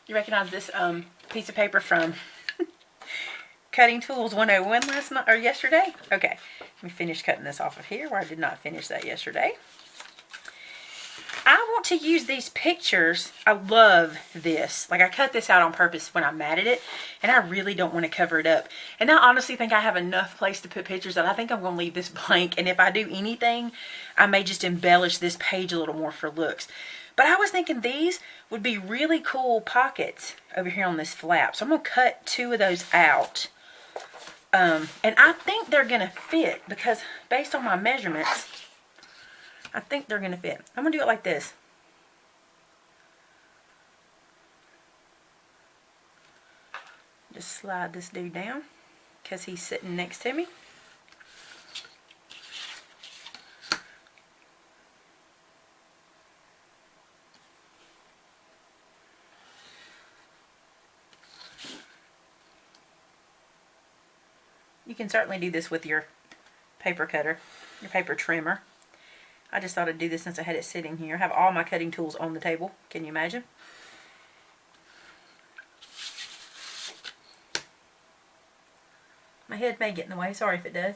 You recognize this piece of paper from Cutting Tools 101 last night or yesterday? Okay, let me finish cutting this off of here where I did not finish that yesterday. I want to use these pictures. I love this. Like, I cut this out on purpose when I matted it, and I really don't want to cover it up. And I honestly think I have enough place to put pictures that I think I'm going to leave this blank. And if I do anything, I may just embellish this page a little more for looks. But I was thinking these would be really cool pockets over here on this flap. So I'm going to cut 2 of those out. And I think they're going to fit because based on my measurements, I think they're going to fit. I'm going to do it like this. Just slide this dude down because he's sitting next to me. You can certainly do this with your paper cutter, your paper trimmer. I just thought I'd do this since I had it sitting here. I have all my cutting tools on the table. Can you imagine? My head may get in the way. Sorry if it does.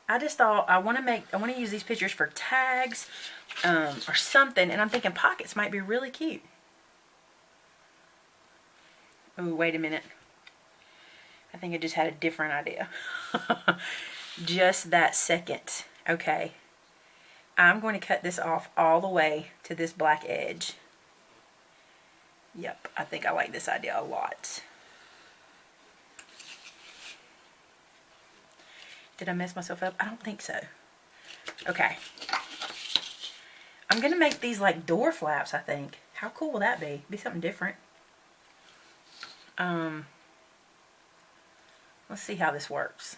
I just thought I want to use these pictures for tags or something, and I'm thinking pockets might be really cute. Oh, wait a minute. I think I just had a different idea. Just that second. Okay. I'm going to cut this off all the way to this black edge. Yep, I think I like this idea a lot. Did I mess myself up? I don't think so. Okay. I'm going to make these like door flaps, I think. How cool will that be? Be something different. Let's see how this works.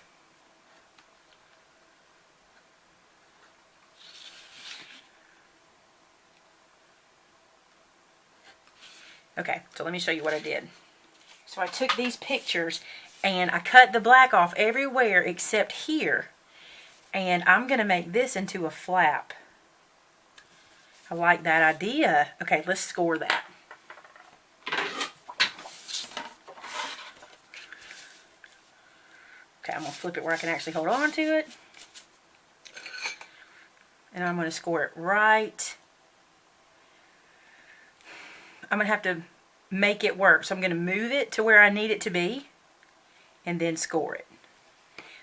Okay, so let me show you what I did. So I took these pictures and I cut the black off everywhere except here. And I'm going to make this into a flap. I like that idea. Okay, let's score that. Okay, I'm going to flip it where I can actually hold on to it. And I'm going to score it right. I'm going to have to make it work. So I'm going to move it to where I need it to be and then score it.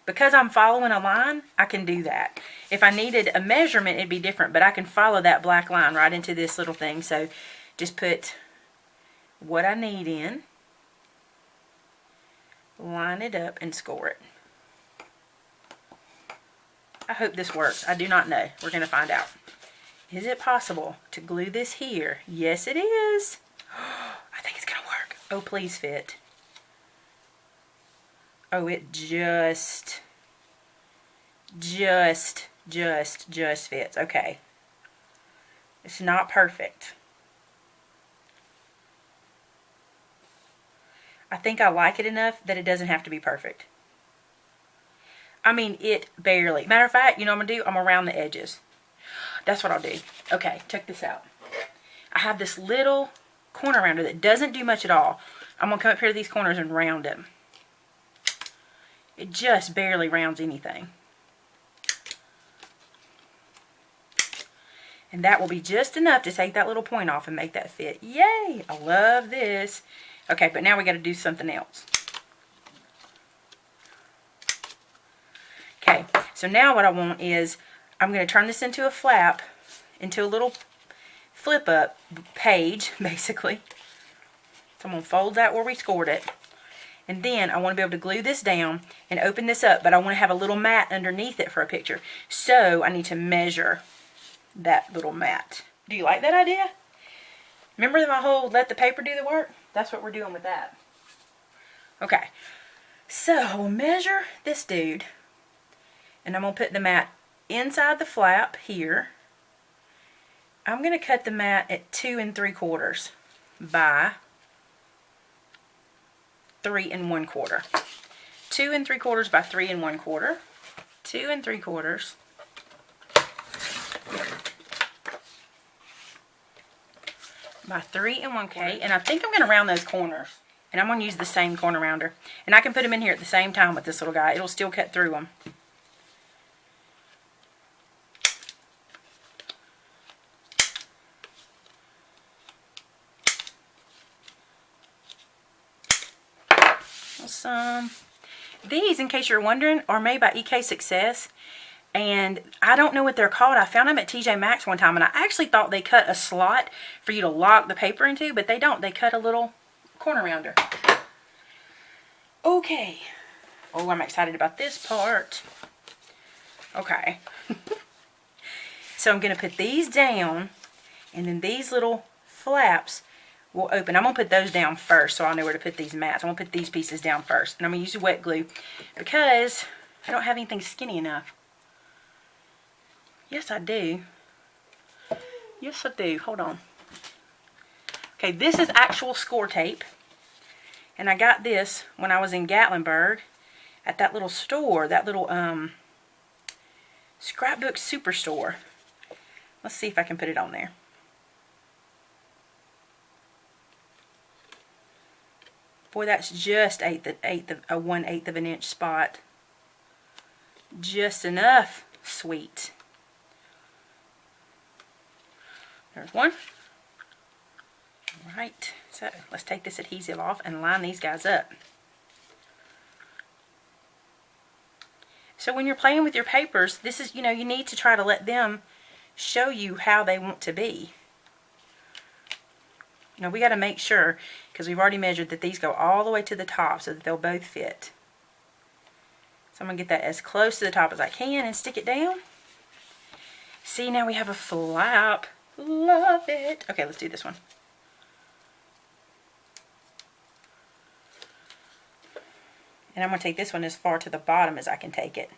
Because I'm following a line, I can do that. If I needed a measurement, it'd be different, but I can follow that black line right into this little thing. So just put what I need in, line it up, and score it. I hope this works. I do not know. We're going to find out. Is it possible to glue this here? Yes, it is. I think it's going to work. Oh, please fit. Oh, it just fits. Okay. It's not perfect. I think I like it enough that it doesn't have to be perfect. I mean, it barely. Matter of fact, you know what I'm going to do? I'm going to round the edges. That's what I'll do. Okay, check this out. I have this little corner rounder that doesn't do much at all. I'm going to come up here to these corners and round them. It just barely rounds anything. And that will be just enough to take that little point off and make that fit. Yay! I love this. Okay, but now we got to do something else. Okay, so now what I want is, I'm going to turn this into a flap, into a little flip up page, basically. So I'm going to fold that where we scored it. And then I want to be able to glue this down and open this up, but I want to have a little mat underneath it for a picture. So I need to measure that little mat. Do you like that idea? Remember my whole let the paper do the work? That's what we're doing with that. Okay, so we'll measure this dude. And I'm going to put the mat inside the flap here. I'm going to cut the mat at 2 3/4 by 3 1/4. 2 3/4 by 3 1/4. 2 3/4. I'm my 3-in-1 okay, and I think I'm going to round those corners. And I'm going to use the same corner rounder. And I can put them in here at the same time with this little guy. It'll still cut through them. Awesome. These, in case you're wondering, are made by EK Success. And I don't know what they're called. I found them at TJ Maxx one time. And I actually thought they cut a slot for you to lock the paper into. But they don't. They cut a little corner rounder. Okay. Oh, I'm excited about this part. Okay. So I'm going to put these down. And then these little flaps will open. I'm going to put those down first so I'll know where to put these mats. I'm going to put these pieces down first. And I'm going to use wet glue because I don't have anything skinny enough. Yes, I do. Yes, I do. Hold on. Okay, this is actual score tape. And I got this when I was in Gatlinburg at that little store, that little scrapbook superstore. Let's see if I can put it on there. Boy, that's just a 1/8 of an inch spot. Just enough, sweet. There's one. All right, so let's take this adhesive off and line these guys up. So when you're playing with your papers, this is, you know, you need to try to let them show you how they want to be. Now we got to make sure, because we've already measured, that these go all the way to the top so that they'll both fit. So I'm going to get that as close to the top as I can and stick it down. See, now we have a flap. Love it. Okay, let's do this one. And I'm going to take this one as far to the bottom as I can take it.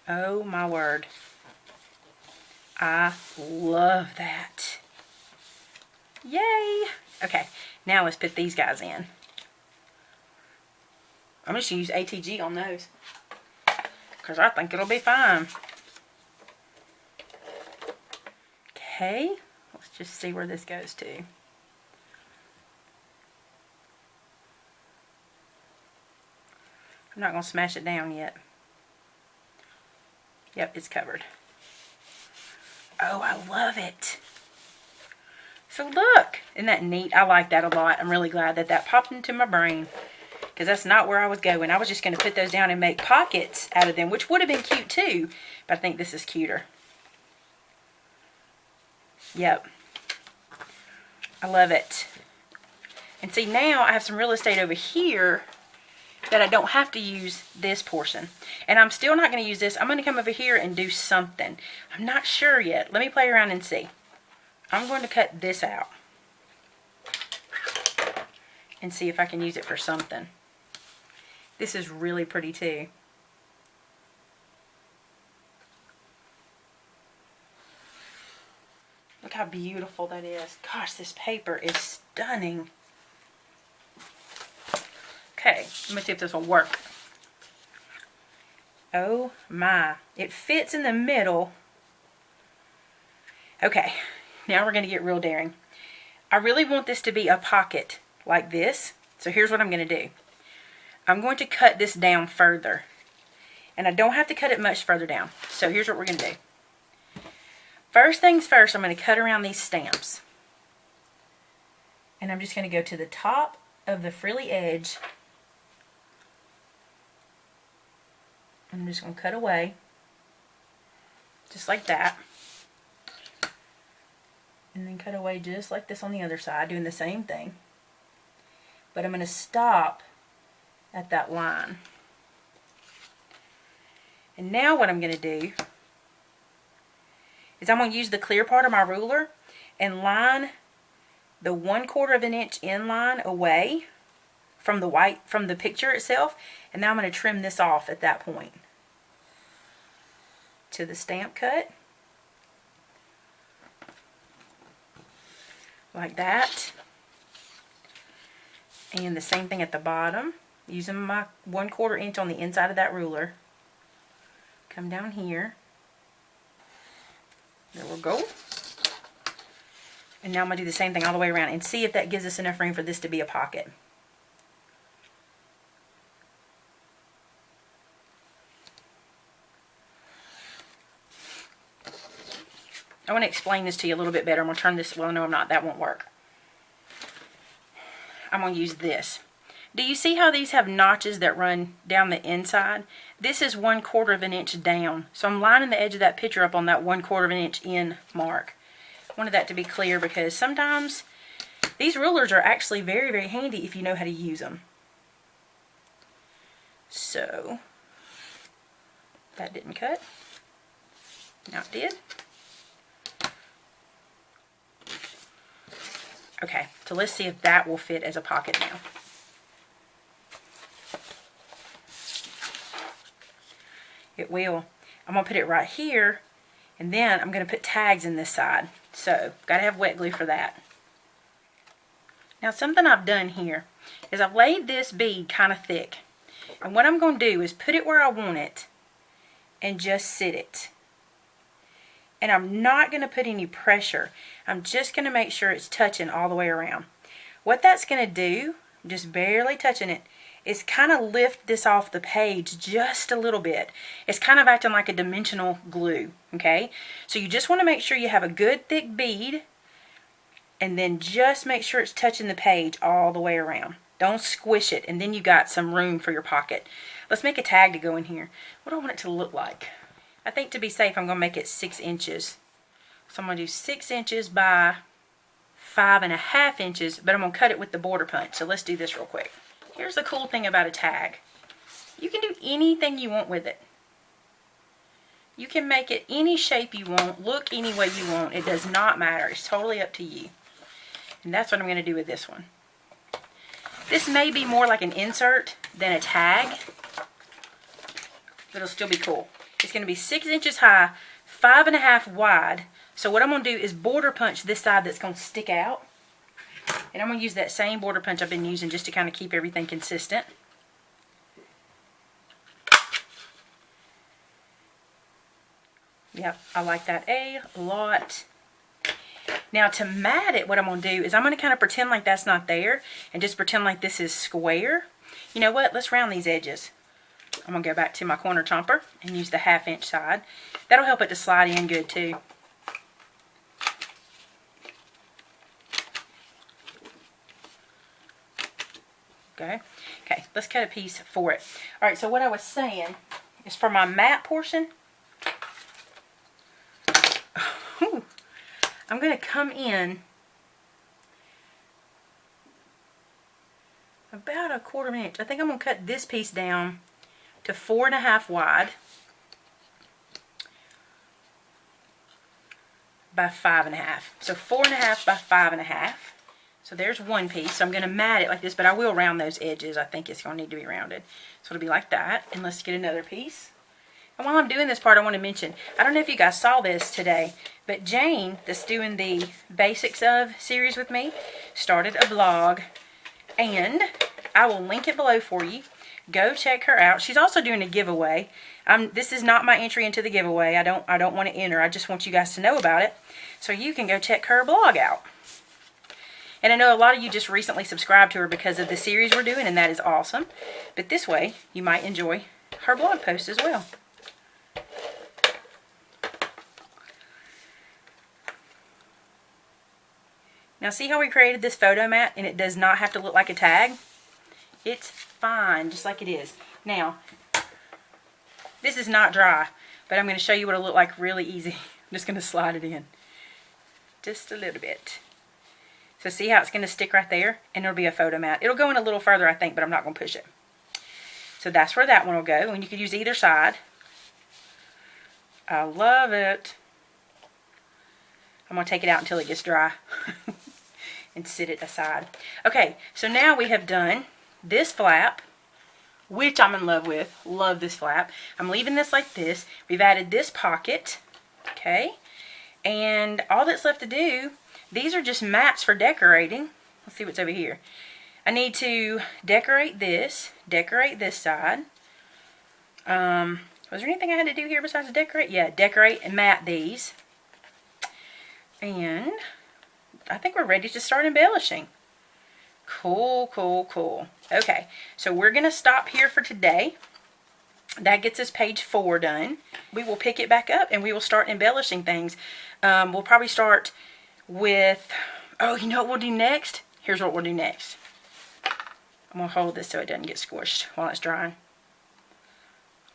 Oh my word. I love that. Yay! Okay, now let's put these guys in. I'm just going to use ATG on those, because I think it'll be fine. Okay, let's just see where this goes to. I'm not going to smash it down yet. Yep, it's covered. Oh, I love it. So look, isn't that neat? I like that a lot. I'm really glad that that popped into my brain, because that's not where I was going. I was just going to put those down and make pockets out of them, which would have been cute too, but I think this is cuter. Yep. I love it. And see, now I have some real estate over here that I don't have to use this portion. And I'm still not going to use this. I'm going to come over here and do something. I'm not sure yet. Let me play around and see. I'm going to cut this out and see if I can use it for something. This is really pretty too. Look how beautiful that is. Gosh, this paper is stunning. Okay, let me see if this will work. Oh my, it fits in the middle. Okay, now we're going to get real daring. I really want this to be a pocket like this. So here's what I'm going to do. I'm going to cut this down further. And I don't have to cut it much further down. So here's what we're going to do. First things first, I'm going to cut around these stamps. And I'm just going to go to the top of the frilly edge. I'm just going to cut away. Just like that. And then cut away just like this on the other side, doing the same thing. But I'm going to stop at that line. And now what I'm going to do is I'm going to use the clear part of my ruler and line the 1/4 of an inch inline away from the white, from the picture itself. And now I'm going to trim this off at that point to the stamp cut. Like that. And the same thing at the bottom, using my 1/4 inch on the inside of that ruler. come down here. There we go. And now I'm going to do the same thing all the way around and see if that gives us enough room for this to be a pocket. I want to explain this to you a little bit better. I'm going to turn this, well, no, I'm not. That won't work. I'm going to use this. Do you see how these have notches that run down the inside? This is 1/4 of an inch down. So I'm lining the edge of that picture up on that 1/4 of an inch in mark. I wanted that to be clear because sometimes these rulers are actually very, very handy if you know how to use them. So, that didn't cut. Now it did. Okay, so let's see if that will fit as a pocket now. It will. I'm going to put it right here, and then I'm going to put tags in this side. So, got to have wet glue for that. Now, something I've done here is I've laid this bead kind of thick. And what I'm going to do is put it where I want it and just sit it. And I'm not going to put any pressure. I'm just going to make sure it's touching all the way around. What that's going to do, just barely touching it, is kind of lift this off the page just a little bit. It's kind of acting like a dimensional glue, okay? So you just want to make sure you have a good thick bead, and then just make sure it's touching the page all the way around. Don't squish it, and then you got some room for your pocket. Let's make a tag to go in here. What do I want it to look like? I think to be safe, I'm going to make it 6 inches. So I'm going to do 6 inches by 5.5 inches, but I'm going to cut it with the border punch. So let's do this real quick. Here's the cool thing about a tag. You can do anything you want with it. You can make it any shape you want, look any way you want. It does not matter. It's totally up to you. And that's what I'm going to do with this one. This may be more like an insert than a tag, but it'll still be cool. It's going to be 6 inches high, 5.5 wide. So what I'm going to do is border punch this side that's going to stick out. And I'm going to use that same border punch I've been using just to kind of keep everything consistent. Yep, I like that a lot. Now to mat it, what I'm going to do is I'm going to kind of pretend like that's not there and just pretend like this is square. You know what? Let's round these edges. I'm going to go back to my corner chomper and use the 1/2 inch side. That'll help it to slide in good too. Okay, let's cut a piece for it. Alright, so what I was saying is for my mat portion, I'm going to come in about 1/4 inch. I think I'm going to cut this piece down to 4.5 wide by 5.5. So 4.5 by 5.5. So there's one piece. So I'm going to mat it like this, but I will round those edges. I think it's going to need to be rounded. So it'll be like that. And let's get another piece. And while I'm doing this part, I want to mention, I don't know if you guys saw this today, but Jane, that's doing the Basics Of series with me, started a blog. And I will link it below for you. Go check her out. She's also doing a giveaway. This is not my entry into the giveaway. I don't want to enter. I just want you guys to know about it. So you can go check her blog out. And I know a lot of you just recently subscribed to her because of the series we're doing, and that is awesome. But this way, you might enjoy her blog post as well. Now see how we created this photo mat and it does not have to look like a tag? It's fine, just like it is. Now, this is not dry, but I'm going to show you what it'll look like really easy. I'm just going to slide it in. Just a little bit. So see how it's going to stick right there? And it'll be a photo mat. It'll go in a little further, I think, but I'm not going to push it. So that's where that one will go. And you can use either side. I love it. I'm going to take it out until it gets dry. And sit it aside. Okay, so now we have done this flap, which I'm in love with. Love this flap. I'm leaving this like this. We've added this pocket. Okay. And all that's left to do, these are just mats for decorating. Let's see what's over here. I need to decorate this side. Was there anything I had to do here besides decorate? Yeah, decorate and mat these. And I think we're ready to start embellishing. Cool, cool, cool. Okay, so we're going to stop here for today. That gets us page 4 done. We will pick it back up and we will start embellishing things. We'll probably start with, oh, you know what we'll do next? Here's what we'll do next. I'm going to hold this so it doesn't get squished while it's drying.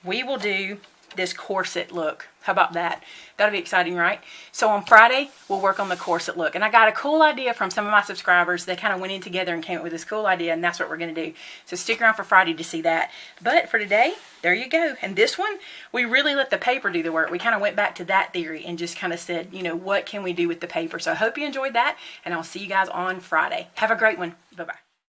We will do this corset look. How about that? That'll be exciting, right? So on Friday, we'll work on the corset look. And I got a cool idea from some of my subscribers. They kind of went in together and came up with this cool idea, and that's what we're going to do. So stick around for Friday to see that. But for today, there you go. And this one, we really let the paper do the work. We kind of went back to that theory and just kind of said, you know, what can we do with the paper? So I hope you enjoyed that, and I'll see you guys on Friday. Have a great one. Bye-bye.